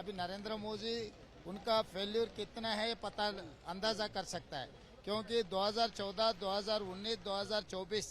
अभी नरेंद्र मोदी उनका फेल्यूर कितना है ये पता अंदाजा कर सकता है, क्योंकि 2014, 2019, 2024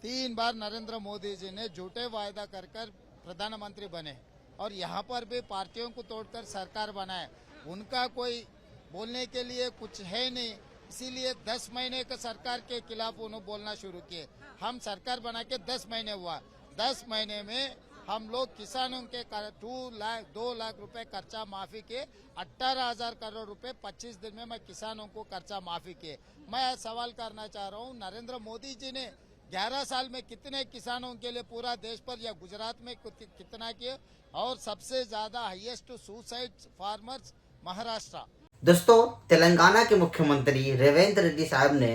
3 बार नरेंद्र मोदी जी ने झूठे वायदा कर प्रधानमंत्री बने और यहाँ पर भी पार्टियों को तोड़कर सरकार बनाए। उनका कोई बोलने के लिए कुछ है नहीं, इसीलिए 10 महीने के सरकार के खिलाफ उन्होंने बोलना शुरू किए। हम सरकार बना के 10 महीने हुआ, 10 महीने में हम लोग किसानों के 2 लाख रुपए खर्चा माफी के 18,000 करोड़ रुपए 25 दिन में मैं किसानों को खर्चा माफी किए। मैं सवाल करना चाह रहा हूँ, नरेंद्र मोदी जी ने 11 साल में कितने किसानों के लिए पूरा देश पर या गुजरात में कितना किए, और सबसे ज्यादा हाईएस्ट सुसाइड फार्मर्स महाराष्ट्र। दोस्तों, तेलंगाना के मुख्यमंत्री रेवंत रेड्डी साहब ने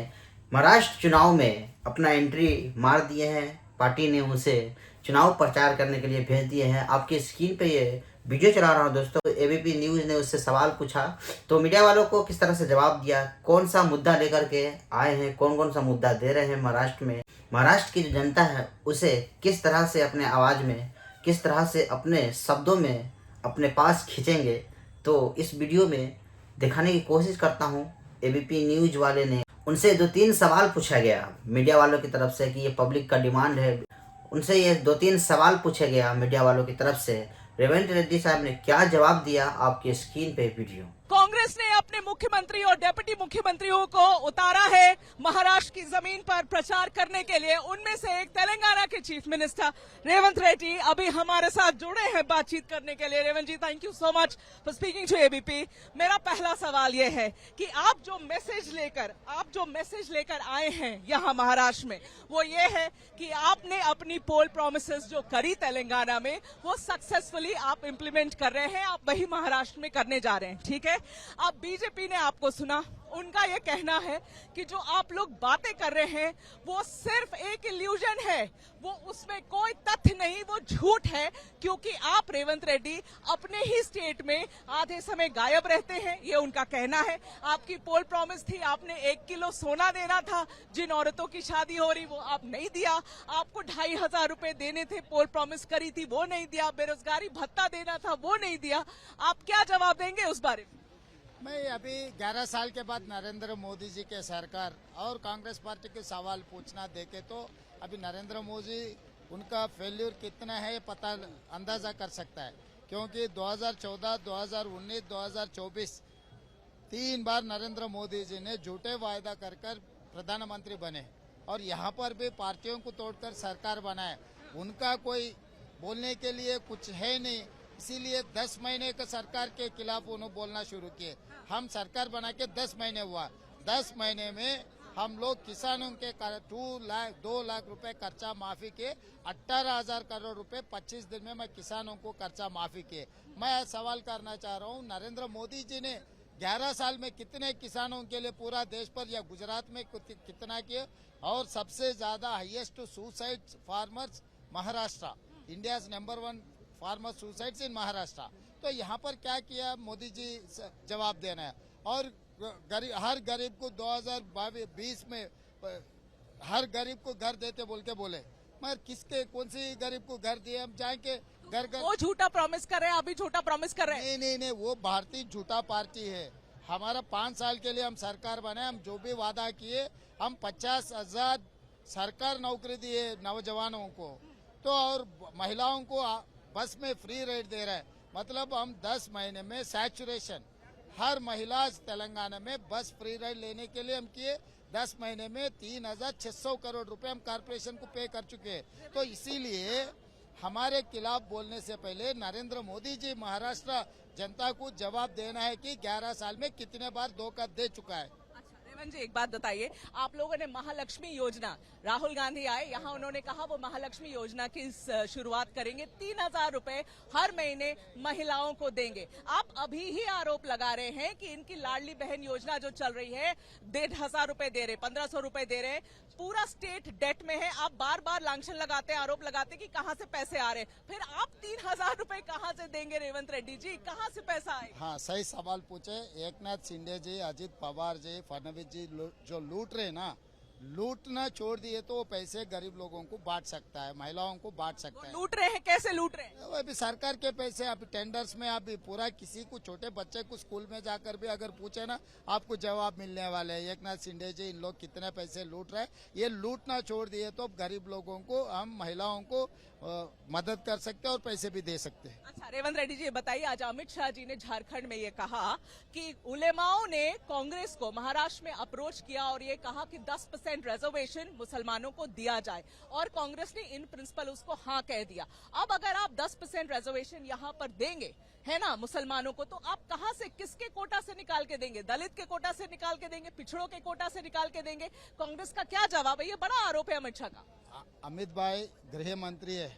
महाराष्ट्र चुनाव में अपना एंट्री मार दिए हैं। पार्टी ने उसे चुनाव प्रचार करने के लिए भेज दिए हैं। आपकी स्क्रीन पे ये वीडियो चला रहा हूँ दोस्तों। एबीपी न्यूज़ ने उससे सवाल पूछा तो मीडिया वालों को किस तरह से जवाब दिया, कौन सा मुद्दा लेकर के आए हैं, कौन कौन सा मुद्दा दे रहे हैं महाराष्ट्र में, महाराष्ट्र की जो जनता है उसे किस तरह से अपने आवाज़ में, किस तरह से अपने शब्दों में अपने पास खींचेंगे, तो इस वीडियो में दिखाने की कोशिश करता हूं। एबीपी न्यूज़ वाले ने उनसे 2-3 सवाल पूछा गया मीडिया वालों की तरफ से कि ये पब्लिक का डिमांड है। उनसे ये 2-3 सवाल पूछा गया मीडिया वालों की तरफ से। रेवंत रेड्डी साहब ने क्या जवाब दिया, आपकी स्क्रीन पे वीडियो। कांग्रेस ने अपने मुख्यमंत्री और डेप्यूटी मुख्यमंत्रियों को उतारा है महाराष्ट्र की जमीन पर प्रचार करने के लिए। उनमें से एक तेलंगाना के चीफ मिनिस्टर रेवंत रेड्डी अभी हमारे साथ जुड़े हैं बातचीत करने के लिए। Revanth ji, thank you so much for speaking to ABP. मेरा पहला सवाल ये है कि आप जो मैसेज लेकर आए हैं यहाँ महाराष्ट्र में, वो ये है कि आपने अपनी पोल प्रोमिसेस जो करी तेलंगाना में, वो सक्सेसफुली आप इम्प्लीमेंट कर रहे हैं, आप वही महाराष्ट्र में करने जा रहे हैं, ठीक है। अब बीजेपी ने आपको सुना, उनका यह कहना है कि जो आप लोग बातें कर रहे हैं वो सिर्फ एक इल्यूजन है, वो उसमें कोई तथ्य नहीं, वो झूठ है, क्योंकि आप रेवंत रेड्डी अपने ही स्टेट में आधे समय गायब रहते हैं, ये उनका कहना है। आपकी पोल प्रॉमिस थी, आपने 1 किलो सोना देना था, जिन औरतों की शादी हो रही वो आप नहीं दिया। आपको 2,500 रुपए देने थे, पोल प्रॉमिस करी थी, वो नहीं दिया। बेरोजगारी भत्ता देना था, वो नहीं दिया। आप क्या जवाब देंगे उस बारे में? मैं अभी 11 साल के बाद नरेंद्र मोदी जी के सरकार और कांग्रेस पार्टी के सवाल पूछना देखे तो अभी नरेंद्र मोदी उनका फेल्यूर कितना है ये पता अंदाजा कर सकता है, क्योंकि 2014, 2019, 2024 3 बार नरेंद्र मोदी जी ने झूठे वायदा कर प्रधानमंत्री बने और यहाँ पर भी पार्टियों को तोड़कर सरकार बनाए। उनका कोई बोलने के लिए कुछ है नहीं, इसीलिए 10 महीने के सरकार के खिलाफ उन्होंने बोलना शुरू किए। हम सरकार बना के 10 महीने हुआ, 10 महीने में हम लोग किसानों के 2 लाख रुपए खर्चा माफी के 18,000 करोड़ रुपए 25 दिन में मैं किसानों को खर्चा माफी किए। मैं सवाल करना चाह रहा हूँ, नरेंद्र मोदी जी ने 11 साल में कितने किसानों के लिए पूरा देश पर या गुजरात में कितना किए, और सबसे ज्यादा highest suicide farmers Maharashtra, India number 1 farmer suicides in Maharashtra. तो यहाँ पर क्या किया मोदी जी, जवाब देना है। और हर गरीब को 2020 में हर गरीब को घर देते बोल के बोले, मगर किसके कौन सी गरीब को घर दिए? हम जाएंगे घर घर, वो झूठा प्रॉमिस कर रहे हैं, अभी झूठा प्रॉमिस कर रहे हैं। नहीं, वो भारतीय झूठा पार्टी है। हमारा 5 साल के लिए हम सरकार बने, हम जो भी वादा किए, हम 50,000 सरकार नौकरी दिए नौजवानों को, तो और महिलाओं को बस में फ्री रेट दे रहा है। मतलब हम 10 महीने में सैचुरेशन, हर महिला तेलंगाना में बस फ्री राइड लेने के लिए हम किए। 10 महीने में 3,600 करोड़ रुपए हम कारपोरेशन को पे कर चुके हैं। तो इसीलिए हमारे खिलाफ बोलने से पहले नरेंद्र मोदी जी महाराष्ट्र जनता को जवाब देना है कि 11 साल में कितने बार धोखा दे चुका है। रेवंत जी, एक बात बताइए, आप लोगों ने महालक्ष्मी योजना, राहुल गांधी आए यहाँ, उन्होंने कहा वो महालक्ष्मी योजना की शुरुआत करेंगे, 3,000 रुपए हर महीने महिलाओं को देंगे। आप अभी ही आरोप लगा रहे हैं कि इनकी लाडली बहन योजना जो चल रही है 1,500 रुपए दे रहे, 1,500 रुपए दे रहे, पूरा स्टेट डेट में है। आप बार बार लांछन लगाते, आरोप लगाते कि कहाँ से पैसे आ रहे, फिर आप 3,000 रुपए कहाँ से देंगे? रेवंत रेड्डी जी, कहाँ से पैसा आए? हाँ, सही सवाल पूछे। एकनाथ शिंदे जी, अजित पवार जी, फडणवीस जी जो लूट रहे ना, लूटना छोड़ दिए तो वो पैसे गरीब लोगों को बांट सकता है, महिलाओं को बांट वो सकता है। लूट रहे हैं, कैसे लूट रहे हैं? वो अभी सरकार के पैसे अभी टेंडर्स में अभी पूरा किसी को छोटे बच्चे को स्कूल में जाकर भी अगर पूछे ना आपको जवाब मिलने वाले हैं। एक नाथ शिंदे जी इन लोग कितने पैसे लूट रहे हैं, ये लूटना छोड़ दिए तो गरीब लोगों को, हम महिलाओं को मदद कर सकते हैं और पैसे भी दे सकते हैं। अच्छा रेवंत रेड्डी जी, ये बताइए, आज अमित शाह जी ने झारखंड में ये कहा कि उलेमाओं ने कांग्रेस को महाराष्ट्र में अप्रोच किया और ये कहा कि 10% रिजर्वेशन मुसलमानों को दिया जाए और कांग्रेस ने इन प्रिंसिपल उसको हाँ कह दिया। अब अगर आप 10% रिजर्वेशन यहाँ पर देंगे है ना मुसलमानों को, तो आप कहाँ से, किसके कोटा से निकाल के देंगे? दलित के कोटा से निकाल के देंगे, पिछड़ों के कोटा से निकाल के देंगे? कांग्रेस का क्या जवाब है? ये बड़ा आरोप है अमित शाह का। अमित भाई गृह मंत्री है,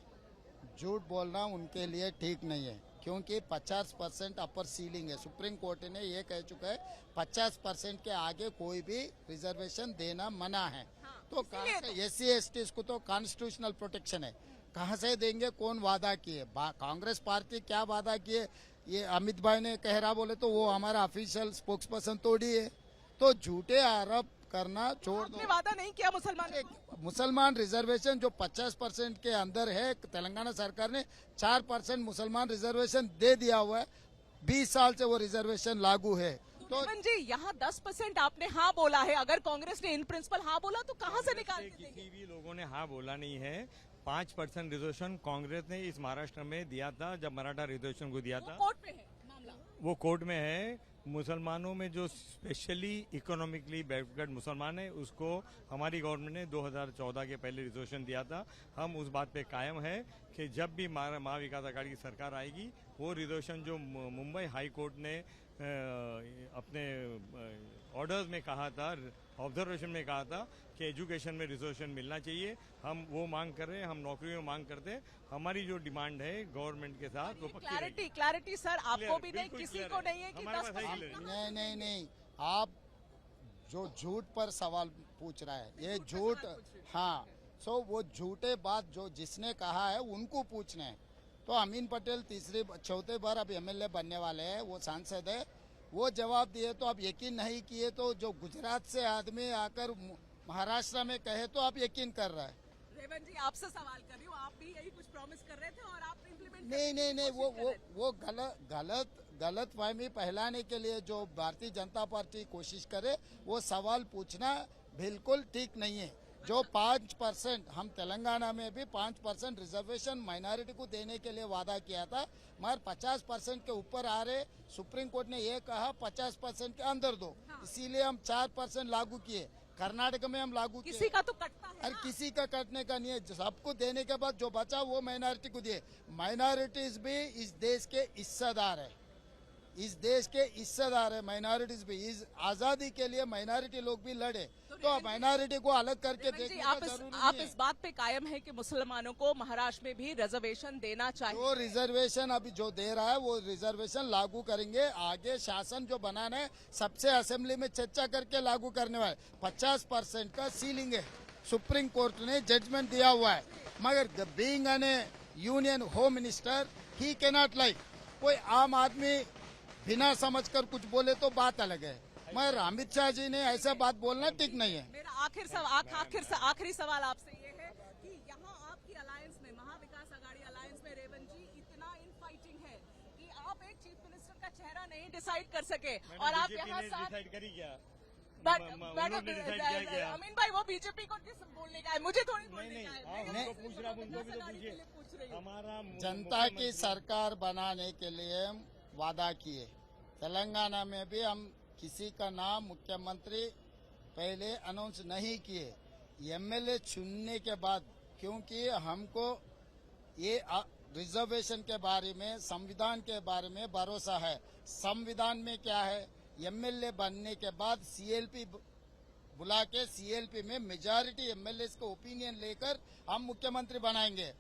झूठ बोलना उनके लिए ठीक नहीं है, क्योंकि 50% अपर सीलिंग है। सुप्रीम कोर्ट ने ये कह चुका है 50% के आगे कोई भी रिजर्वेशन देना मना है। तो कहाँ से SC ST को तो कॉन्स्टिट्यूशनल प्रोटेक्शन है, कहाँ से देंगे? कौन वादा किए? कांग्रेस पार्टी क्या वादा किए? ये अमित भाई ने कह रहा बोले तो वो हमारा ऑफिशियल स्पोक्स पर्सन थोड़ी है। तो झूठे आरोप करना छोड़ दो। आपने वादा नहीं किया मुसलमान रिजर्वेशन जो 50% के अंदर है, तेलंगाना सरकार ने 4% मुसलमान रिजर्वेशन दे दिया हुआ है। 20 साल से वो रिजर्वेशन लागू है। तो रेवंत जी, यहाँ 10% आपने हाँ बोला है, अगर कांग्रेस ने इन प्रिंसिपल हाँ बोला तो कहाँ से निकाल के देंगे? किसी भी लोगों ने हाँ बोला नहीं है। 5% रिजर्वेशन कांग्रेस ने इस महाराष्ट्र में दिया था, जब मराठा रिजर्वेशन को दिया था। कोर्ट में है मामला, वो कोर्ट में है। मुसलमानों में जो स्पेशली इकोनॉमिकली बैकवर्ड मुसलमान है, उसको हमारी गवर्नमेंट ने 2014 के पहले रिजर्वेशन दिया था। हम उस बात पे कायम है कि जब भी महाविकास आघाड़ी की सरकार आएगी, वो रिजर्वेशन जो मुंबई हाई कोर्ट ने अपने ऑर्डर्स में कहा था, ऑब्जर्वेशन में कहा था कि एजुकेशन में रिजर्वेशन मिलना चाहिए, हम वो मांग कर रहे हैं। हम नौकरियों में मांग करते हैं। हमारी जो डिमांड है गवर्नमेंट के साथ वो पक्की रहेगी। क्लैरिटी सर, आपको भी नहीं, बिल्कुल किसी clear को है। नहीं है कि हमारे पास है 10%। नहीं, आप जो झूठ पर सवाल पूछ रहा है, ये झूठ, हाँ, सो वो झूठे बात जो जिसने कहा है उनको पूछना है। तो अमीन पटेल चौथे बार अब MLA बनने वाले हैं, वो सांसद है, वो जवाब दिए तो आप यकीन नहीं किए, तो जो गुजरात से आदमी आकर महाराष्ट्र में कहे तो आप यकीन कर रहा है। रेवंत जी, आपसे सवाल कर रही हूँ, आप भी यही कुछ प्रॉमिस कर रहे थे और आप इम्प्लीमेंट नहीं, वो गलत फहमी फैलाने के लिए जो भारतीय जनता पार्टी कोशिश करे, वो सवाल पूछना बिल्कुल ठीक नहीं है। जो 5% हम तेलंगाना में भी 5% रिजर्वेशन माइनॉरिटी को देने के लिए वादा किया था, मगर 50% के ऊपर आ रहे। सुप्रीम कोर्ट ने ये कहा 50% के अंदर दो, इसीलिए हम 4% लागू किए। कर्नाटक में हम लागू किए। किसी का तो कटता है अरे ना। किसी का कटने का नहीं है, सबको देने के बाद जो बचा वो माइनॉरिटी को दिए। माइनॉरिटीज भी इस देश के हिस्सेदार है, इस देश के हिस्सेदार है माइनॉरिटीज भी। इस आजादी के लिए माइनॉरिटी लोग भी लड़े, तो माइनॉरिटी को अलग करके रेवंत जी, देखने आप का जरूरी आप नहीं इस है। बात पे कायम है कि मुसलमानों को महाराष्ट्र में भी रिजर्वेशन देना चाहिए? जो रिजर्वेशन अभी जो दे रहा है वो रिजर्वेशन लागू करेंगे। आगे शासन जो बनाना है सबसे असेंबली में चर्चा करके लागू करने वाले। 50% का सीलिंग है, सुप्रीम कोर्ट ने जजमेंट दिया हुआ है, मगर being an union home minister he can not like. कोई आम आदमी बिना समझकर कुछ बोले तो बात अलग है, मगर अमित शाह जी ने ऐसा बात बोलना ठीक नहीं है। मेरा आखिरी सवाल आपसे ये है कि यहाँ आपकी अलायंस में, महाविकास आघाड़ी अलायंस में रेवंत जी, इतना इन फाइटिंग है कि आप एक चीफ मिनिस्टर का चेहरा नहीं डिसाइड कर सके और आप यहाँ साथ डिसाइड करी क्या? उन्होंने decide किया। अमीन भाई, वो बीजेपी को किस बोलने का है, मुझे थोड़ी बोलने का है। आप उनको पूछ रहा, उनको भी तो पूछिए। हमारा जनता की सरकार बनाने के लिए हम वादा किए। तेलंगाना में भी हम किसी का नाम मुख्यमंत्री पहले अनाउंस नहीं किए। MLA चुनने के बाद, क्योंकि हमको ये रिजर्वेशन के बारे में, संविधान के बारे में भरोसा है। संविधान में क्या है, MLA बनने के बाद CLP बुला के CLP में मेजॉरिटी MLAs को ओपिनियन लेकर हम मुख्यमंत्री बनाएंगे।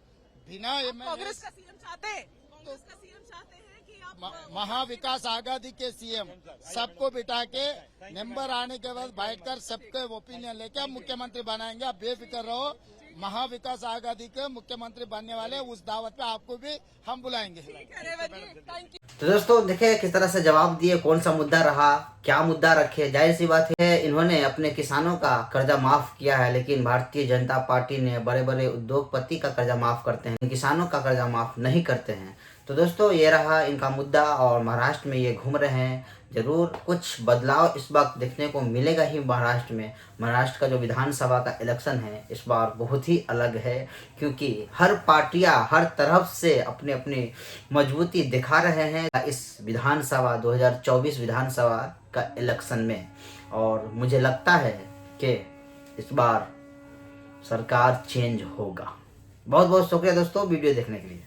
बिना MLA कांग्रेस का सीएम चाहते हैं, कांग्रेस का सीएम चाहते हैं कि आप महाविकास आघाड़ी के CM सबको बिठा के नंबर आने के बाद बैठकर सबके ओपिनियन लेके हम मुख्यमंत्री बनाएंगे। आप बेफिक्र रहो, महाविकास आघाड़ी के मुख्यमंत्री बनने वाले, उस दावत पे आपको भी हम बुलाएंगे। Revanth ji, thank you. तो दोस्तों देखिए किस तरह से जवाब दिए, कौन सा मुद्दा रहा, क्या मुद्दा रखे। जाहिर सी बात है इन्होंने अपने किसानों का कर्जा माफ किया है, लेकिन भारतीय जनता पार्टी ने बड़े बड़े उद्योगपति का कर्जा माफ करते हैं, किसानों का कर्जा माफ नहीं करते हैं। तो दोस्तों ये रहा इनका मुद्दा और महाराष्ट्र में ये घूम रहे हैं। जरूर कुछ बदलाव इस वक्त देखने को मिलेगा ही महाराष्ट्र में। महाराष्ट्र का जो विधानसभा का इलेक्शन है इस बार बहुत ही अलग है, क्योंकि हर पार्टियां हर तरफ से अपनी अपनी मजबूती दिखा रहे हैं इस विधानसभा 2024 विधानसभा का इलेक्शन में। और मुझे लगता है कि इस बार सरकार चेंज होगा। बहुत बहुत शुक्रिया दोस्तों वीडियो देखने के लिए।